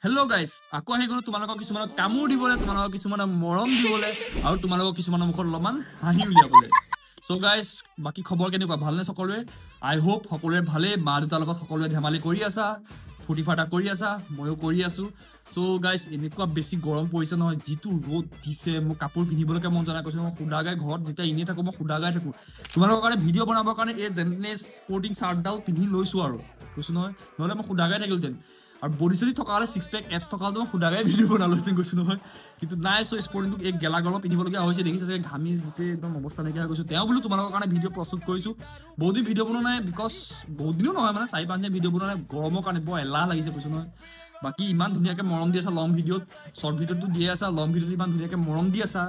Hello' guys আকৌ আহি গ'লো তোমালোকক কিছুমানক কামোৰ দিবলৈ তোমালোকক কিছুমানক মৰম দিবলৈ আৰু তোমালোকক কিছুমানৰ মুখত অলপমান হাঁহি উলিয়াবলৈ চ' গাইজ বাকী খবৰ কেনেকুৱা ভালনে সকলোৱে আই হোপ সকলোৱে ভালেই মা দেউতাৰ লগত সকলোৱে ধেমালি কৰি আছা ফূৰ্তি ফাৰ্তা কৰি আছা ময়ো কৰি আছো চ' গাইজ এনেকুৱা বেছি গৰম পৰিছে নহয় যিটো ৰ'দ দিছে মই কাপোৰ পিন্ধিবলৈকে মন জনা কৈছোঁ মই সুদা গাই ঘৰত যেতিয়া এনেই থাকোঁ মই সুদা গাই থাকোঁ তোমালোকৰ কাৰণে ভিডিঅ' বনাবৰ কাৰণে এই যেনে স্পৰ্টিং চাৰ্টডাল পিন্ধি লৈছোঁ আৰু কৈছোঁ নহয় নহ'লে মই সুদা গাই থাকিলোঁহেঁতেন আৰু বডি চডি থকা হ'লে ছিক্স পেক এপছ থকা হ'লে মই সুদাগাই ভিডিঅ' বনালোহেঁতেন কৈছোঁ নহয় কিন্তু নাই চ' স্পৰ্টিংটোক এক গেলা গৰমত পিন্ধিবলগীয়া হৈছে দেখিছে চাগে ঘামি গোটেই একদম অৱস্থা নাইকিয়া হৈ গৈছোঁ তেওঁ বোলো তোমালোকৰ কাৰণে ভিডিঅ' প্ৰস্তুত কৰিছোঁ বহুত দিন ভিডিঅ' বনোৱা নাই বিকজ বহুত দিনো নহয় মানে 4-5 দিন ভিডিঅ' বনোৱা নাই গৰমৰ কাৰণে বৰ এলাহ লাগিছে কৈছোঁ নহয় বাকী ইমান ধুনীয়াকৈ মৰম দি আছা লং ভিডিঅ'ত শ্বৰ্ট ভিডিঅ'টো দিয়ে আছা লং ভিডিঅ'টো ইমান ধুনীয়াকৈ মৰম দি আছা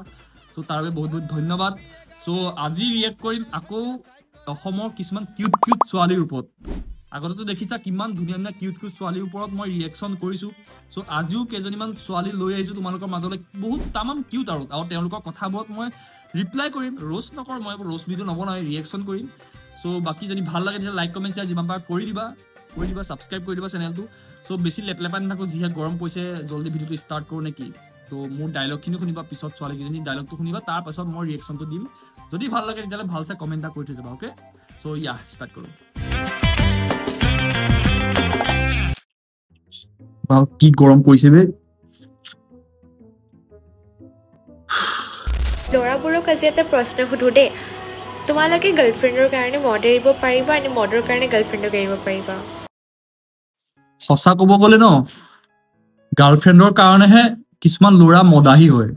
চ' তাৰ বাবে বহুত বহুত ধন্যবাদ চ' আজি ৰিয়েক্ট কৰিম আকৌ অসমৰ কিছুমান কিউট কিউট ছোৱালীৰ ওপৰত আগতেতো দেখিছা কিমান ধুনীয়া ধুনীয়া কিউট কিউট ছোৱালীৰ ওপৰত মই ৰিয়েকশ্যন কৰিছোঁ চ' আজিও কেইজনীমান ছোৱালী লৈ আহিছোঁ তোমালোকৰ মাজলৈ বহুত তামাম কিউট আৰু তেওঁলোকৰ কথাবোৰত মই ৰিপ্লাই কৰিম ৰোষ্ট নকৰোঁ মই ৰোষ্ট ভিডিঅ' নবনাওঁ ৰিয়েকশ্যন কৰিম চ' বাকী যদি ভাল লাগে তেতিয়া লাইক কমেণ্ট শ্বেয়াৰ যিমান পাৰা কৰি দিবা ছাবস্ক্ৰাইব কৰি দিবা চেনেলটো চ' বেছি লেপলেপা নাথাকোঁ যিহে গৰম পৰিছে জল্দি ভিডিঅ'টো ষ্টাৰ্ট কৰোঁ নেকি ত' মোৰ ডাইলগখিনি শুনিবা পিছত ছোৱালীকেইজনী ডাইলগটো শুনিবা তাৰপাছত মই ৰিয়েকশ্যনটো দিম যদি ভাল লাগে তেতিয়াহ'লে ভালছে কমেণ্ট এটা কৰি থৈ যাবা অ'কে চ' ইয়া ষ্টাৰ্ট কৰোঁ কি গৰম পৰিছে বে ল'ৰাবোৰক আজি এটা প্ৰশ্ন সুধো দেই তোমালোকে গাৰ্লফ্ৰেণ্ডৰ কাৰণে মদ এৰিব পাৰিবা নে মদৰ কাৰণে গাৰ্লফ্ৰেণ্ডক এৰিব পাৰিবা সঁচা ক'ব গ'লে ন গাৰ্লফ্ৰেণ্ডৰ কাৰণেহে কিছুমান ল'ৰা মদাহী হয়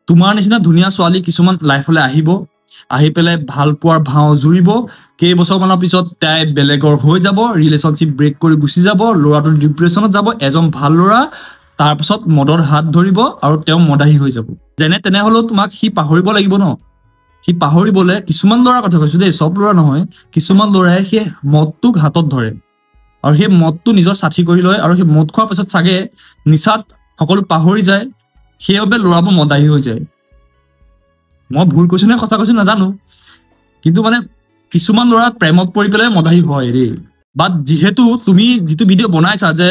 তোমাৰ নিচিনা ধুনীয়া ছোৱালী কিছুমান লাইফলৈ আহিব আহি পেলাই ভাল পোৱাৰ ভাও জুৰিব কেইবছৰমানৰ পিছত তাই বেলেগৰ হৈ যাব ৰিলেশ্যনশ্বিপ ব্ৰেক কৰি গুচি যাব ল'ৰাটো ডিপ্ৰেশ্যনত যাব এজন ভাল ল'ৰা তাৰপিছত মদৰ হাত ধৰিব আৰু তেওঁ মদাহী হৈ যাব যেনে তেনেহ'লেও তোমাক সি পাহৰিব লাগিব ন সি পাহৰিবলৈ কিছুমান ল'ৰাৰ কথা কৈছোঁ দেই চব ল'ৰা নহয় কিছুমান ল'ৰাই সেই মদটোক হাতত ধৰে আৰু সেই মদটো নিজৰ সাথী কৰি লয় আৰু সেই মদ খোৱাৰ পিছত চাগে নিচাত সকলো পাহৰি যায় সেইবাবে ল'ৰাবোৰ মদাহী হৈ যায় মই ভুল কৈছোঁ নে সঁচা কৈছোঁ নাজানো কিন্তু মানে কিছুমান ল'ৰা প্ৰেমত পৰি পেলাই মদাহী হয় দেই বাট যিহেতু তুমি যিটো ভিডিঅ' বনাইছা যে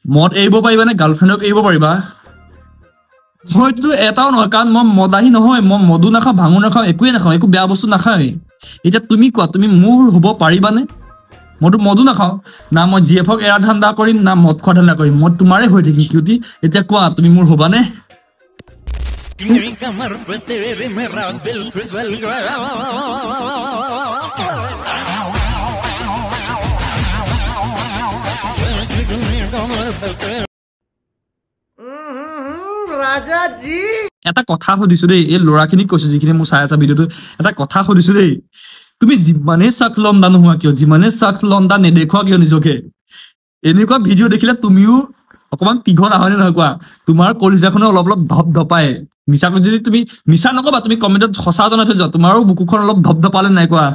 মদ এৰিব পাৰিবা নে গাৰ্লফ্ৰেণ্ডক এৰিব পাৰিবা মইতো এটাও নহয় কাৰণ মই মদাহী নহয় মই মদো নাখাওঁ ভাঙো নাখাওঁ একোৱে নাখাওঁ একো বেয়া বস্তু নাখাওঁৱেই এতিয়া তুমি কোৱা তুমি মোৰ হ'ব পাৰিবানে মইতো মদো নাখাওঁ না মই জি এফক এৰা ধান্দা কৰিম না মদ খোৱা ধান্দা কৰিম মই তোমাৰে হৈ থাকিম কিউটি এতিয়া কোৱা তুমি মোৰ হ'বানে कमर पे तेरे मेरा दिल फिसल गया राजा जी এটা কথা সুধিছো দেই এই ল'ৰাখিনিক কৈছো যিখিনি মোৰ চাই আছা ভিডিঅ'টো এটা কথা সুধিছো দেই তুমি যিমানে চাক লন্দা নোহোৱা কিয় যিমানে চাক লন্দা নেদেখুৱা কিয় নিজকে এনেকুৱা ভিডিঅ' দেখিলে তুমিও অকমান পিঘল আহনে নহয় কোৱা তোমাৰ কলিজাখনে অলপ অলপ ধপ ধপায় মিছা যদি তুমি মিছা নকবা তুমি কমেণ্টত সঁচা জনাই থৈ যোৱা তোমাৰো বুকুখন অলপ ধপ ধপালে নাই কোৱা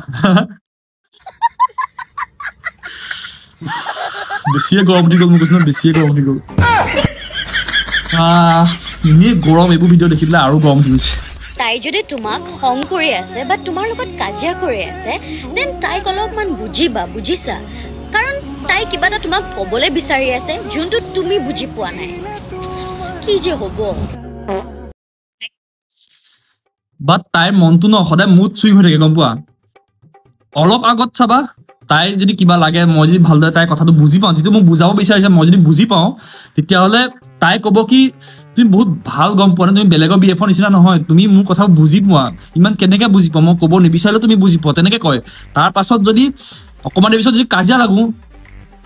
বেছিয়ে গৰম উঠি গ'ল মোক কৈছো বেছিয়ে গৰম উঠি গ'ল এনেই গৰম এইবোৰ ভিডিঅ' দেখিলে আৰু গৰম উঠি গৈছে তাই যদি তোমাক খং কৰি আছে বা তোমাৰ লগত কাজিয়া কৰি আছে দেন তাইক অলপমান বুজিবা বুজিছা কাৰণ তাই কিবা এটা তোমাক ক'বলৈ বিচাৰি আছে যোনটো তুমি বুজি পোৱা নাই কি যে হ'ব বাট তাইৰ মনটো ন সদায় মুড চুই হৈ থাকে গম পোৱা অলপ আগত চাবা তাই যদি কিবা লাগে মই যদি ভালদৰে তাইৰ কথাটো বুজি পাওঁ যিটো মোক বুজাব বিচাৰিছে মই যদি বুজি পাওঁ তেতিয়াহ'লে তাই ক'ব কি তুমি বহুত ভাল গম পোৱা নে তুমি বেলেগৰ বিএফৰ নিচিনা নহয় তুমি মোৰ কথা বুজি পোৱা ইমান কেনেকৈ বুজি পোৱা মই ক'ব নিবিচাৰিলেও তুমি বুজি পোৱা তেনেকৈ কয় তাৰ পাছত যদি অকণমান দেৰি পিছত যদি কাজিয়া লাগো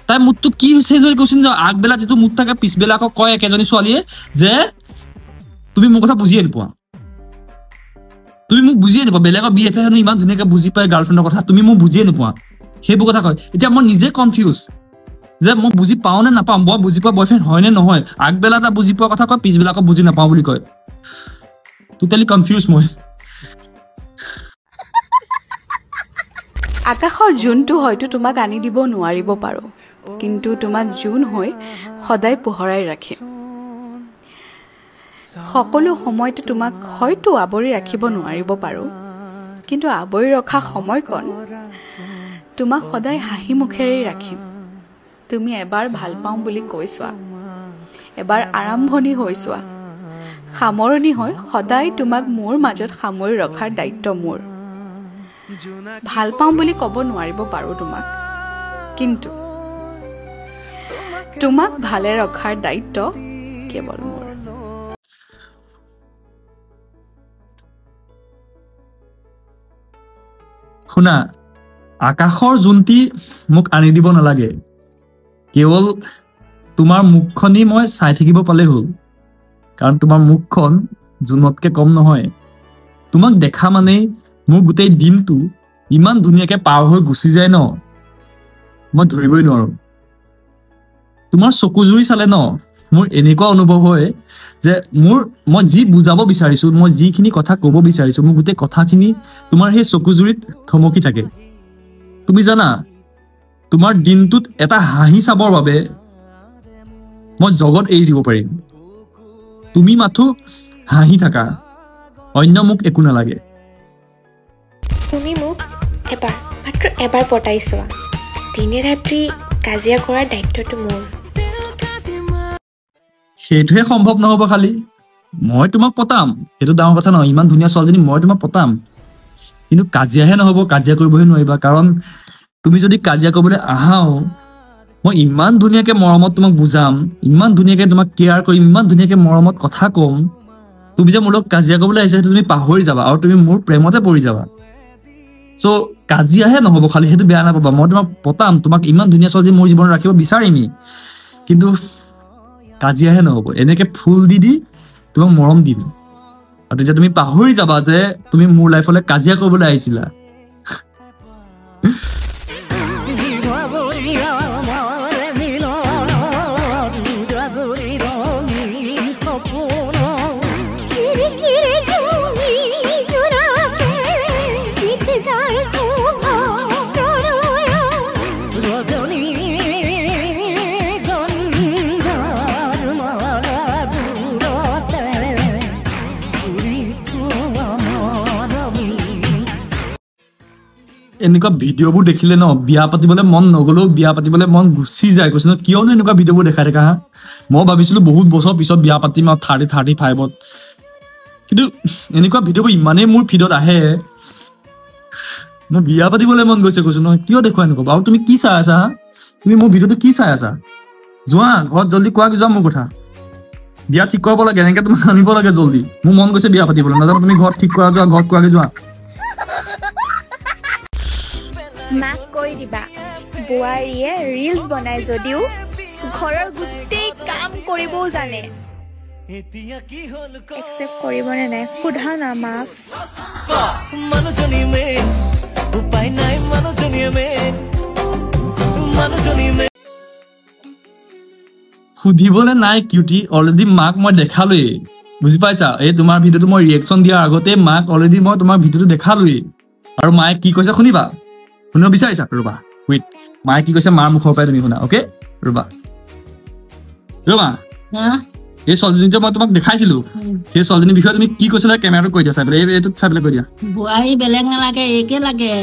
তাই মুডটো কি হৈছে যদি কৈছিল যে আগবেলা যিটো মুড থাকে পিছবেলা আকৌ কয় একেজনী ছোৱালীয়ে যে তুমি মোৰ কথা বুজিয়ে নোপোৱা তুমি মোক বুজিয়ে নোপোৱা বেলেগৰ বিএফে হেনো ইমান ধুনীয়াকৈ বুজি পায় গাৰ্লফ্ৰেণ্ডৰ কথা তুমি মোক বুজিয়ে নোপোৱা সেইবোৰ কথা কয় এতিয়া মই নিজে কনফিউজ যে মই বুজি পাওঁ নে নাপাওঁ মই বুজি পোৱা বয়ফ্ৰেণ্ড হয় নে নহয় আগবেলা এটা বুজি পোৱা কথা কয় পিছবেলা আকৌ বুজি নাপাওঁ বুলি কয় টোটেলি কনফিউজ মই আকাশৰ জোনটো হয়তো তোমাক আনি দিব নোৱাৰিব পাৰোঁ কিন্তু তোমাক জোন হৈ সদায় পোহৰাই ৰাখিম সকলো সময়তে তোমাক হয়তো আৱৰি ৰাখিব নোৱাৰিব পাৰোঁ কিন্তু আৱৰি ৰখা সময়কণ তোমাক সদায় হাঁহি মুখেৰে ৰাখিম তুমি এবাৰ ভাল পাওঁ বুলি কৈ চোৱা, এবাৰ আৰম্ভণি হৈ চোৱা। সামৰণি হৈ সদায় তোমাক মোৰ মাজত সামৰি ৰখাৰ দায়িত্ব মোৰ। ভাল পাওঁ বুলি ক'ব নোৱাৰিব পাৰোঁ তোমাক, কিন্তু তোমাক ভালে ৰখাৰ দায়িত্ব কেৱল মোৰ। শুনা, আকাশৰ জোনটি মোক আনি দিব নালাগে, কেৱল তোমাৰ মুখখনেই মই চাই থাকিব পালেই হ'ল। কাৰণ তোমাৰ মুখখন জোনতকৈ কম নহয়। তোমাক দেখা মানেই মোৰ গোটেই দিনটো ইমান ধুনীয়াকৈ পাৰ হৈ গুচি যায় ন, মই ধৰিবই নোৱাৰোঁ। তোমাৰ চকু জুৰি চালে ন, মোৰ এনেকুৱা অনুভৱ হয় যে মই যি বুজাব বিচাৰিছোঁ, মই যিখিনি কথা ক'ব বিচাৰিছোঁ, মোৰ গোটেই কথাখিনি তোমাৰ সেই চকু জুৰিত থমকি থাকে। তুমি জানা, তোমাৰ দিনটোত এটা হাঁহি চাবৰ বাবে মই জগত এৰি দিব পাৰিম। তুমি মাথো হাঁহি থাকা, অন্য মোক একো নালাগে। তুমি মোক মাত্ৰ এবাৰ পতাই চোৱা, দিনে ৰাত্ৰি কাজিয়া কৰাৰ দায়িত্বটো মোৰ। সেইটোহে সম্ভৱ নহ'ব। খালি মই তোমাক পতাম, সেইটো ডাঙৰ কথা নহয়। ইমান ধুনীয়া ছোৱালীজনী মই তোমাক পতাম, কিন্তু কাজিয়াহে নহ'ব, কাজিয়া কৰিবহে নোৱাৰিবা। কাৰণ তুমি যদি কাজিয়া কৰিবলৈ আহাও, মই ইমান ধুনীয়াকৈ মৰমত তোমাক বুজাম, ইমান ধুনীয়াকৈ তোমাক কেয়াৰ কৰিম, ইমান ধুনীয়াকৈ মৰমত কথা ক'ম, তুমি যে মোৰ লগত কাজিয়া কৰিবলৈ আহিছা সেইটো তুমি পাহৰি যাবা আৰু তুমি মোৰ প্ৰেমতে পৰি যাবা। চ' কাজিয়াহে নহ'ব, খালি সেইটো বেয়া নাপাবা। মই তোমাক পতাম, তোমাক ইমান ধুনীয়া ছোৱালী মোৰ জীৱনত ৰাখিব বিচাৰিমেই, কিন্তু কাজিয়াহে নহ'ব। এনেকৈ ফুল দি তোমাক মৰম দিম, আৰু তেতিয়া তুমি পাহৰি যাবা যে তুমি মোৰ লাইফলৈ কাজিয়া কৰিবলৈ আহিছিলা। এনেকুৱা ভিডিঅ'বোৰ দেখিলে ন, বিয়া পাতিবলৈ মন নগ'লেও বিয়া পাতিবলৈ মন গুচি যায়। কৈছে ন, কিয়নো এনেকুৱা ভিডিঅ'বোৰ দেখাই থাকা হা? মই ভাবিছিলোঁ বহুত বছৰ পিছত বিয়া পাতিম আৰু 35, কিন্তু এনেকুৱা ভিডিঅ'বোৰ ইমানেই মোৰ ফিডত আহে, মই বিয়া পাতিবলৈ মন গৈছে। কৈছো ন, কিয় দেখুৱা এনেকুৱা? আৰু তুমি কি চাই আছা? তুমি মোৰ ভিডিঅ'টো কি চাই আছা? যোৱা ঘৰত জল্দি কোৱা, যোৱা মোৰ কথা। বিয়া ঠিক কৰাব লাগে, এনেকৈ তোমাক আনিব লাগে জল্দি। মোৰ মন গৈছে বিয়া পাতিবলৈ, নাজানো তুমি ঘৰত ঠিক কৰা, যোৱা ঘৰত কোৱাকৈ যোৱা। মাক কৈ দিবা, বোৱাৰীয়ে ৰিলছ বনাই যদিও ঘৰৰ গোটেই কাম কৰিবও জানে। একচেপ্ট কৰিবনে নাই সোধা না মাক। সুধিবলৈ নাই কিউটি, অলৰেডি মাক মই দেখালোৱেই, বুজি পাইছা? এই তোমাৰ ভিডিঅ'টো মই ৰিয়েকশ্যন দিয়াৰ আগতে মাক অলৰেডি মই তোমাৰ ভিডিঅ'টো দেখালোৱেই। আৰু মায়ে কি কৈছে শুনিবা? শুনিব বিচাৰিছা? ৰ'বা ৱেইট, মায়ে কি কৈছে মাৰ মুখৰ পৰাই তুমি শুনা। অ'কে, ৰ'বা এই ছোৱালীজনী যে মই তোমাক দেখাইছিলো, সেই ছোৱালীজনীৰ বিষয়ে তুমি কি কৈছিলা? কেমেৰাটো কৈ দিয়া, চাই পেলাই এইটোত চাই পেলাই কৈ দিয়া। বোৱাৰী বেলেগ নালাগে, একে লাগে।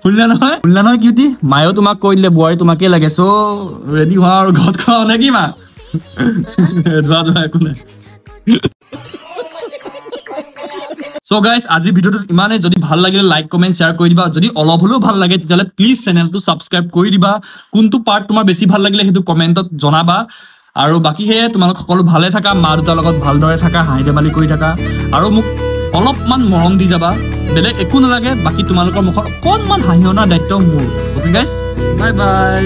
শুনিলা নহয় কিউটি? মায়েও তোমাক কৈ দিলে বোৱাৰী তোমাকেই লাগে। চ' ৰেডি হোৱা আৰু ঘৰত খোৱা নে কি মা? ধোৱা একো নাই। সো গাইজ, আজি ভিডিঅ'টো ইমানেই। যদি ভাল লাগিলে লাইক কমেণ্ট শ্বেয়াৰ কৰি দিবা। যদি অলপ হ'লেও ভাল লাগে তেতিয়াহ'লে প্লিজ চেনেলটো ছাবস্ক্ৰাইব কৰি দিবা। কোনটো পাৰ্ট তোমাৰ বেছি ভাল লাগিলে সেইটো কমেণ্টত জনাবা। আৰু বাকী সেয়ে তোমালোক সকলো ভালে থাকা, মা দেউতাৰ লগত ভালদৰে থাকা, হাঁহি ধেমালি কৰি থাকা, আৰু মোক অলপমান মৰম দি যাবা। বেলেগ একো নালাগে, বাকী তোমালোকৰ মুখত অকণমান হাঁহি অনাৰ দায়িত্ব মোৰ। Okay guys, bye bye.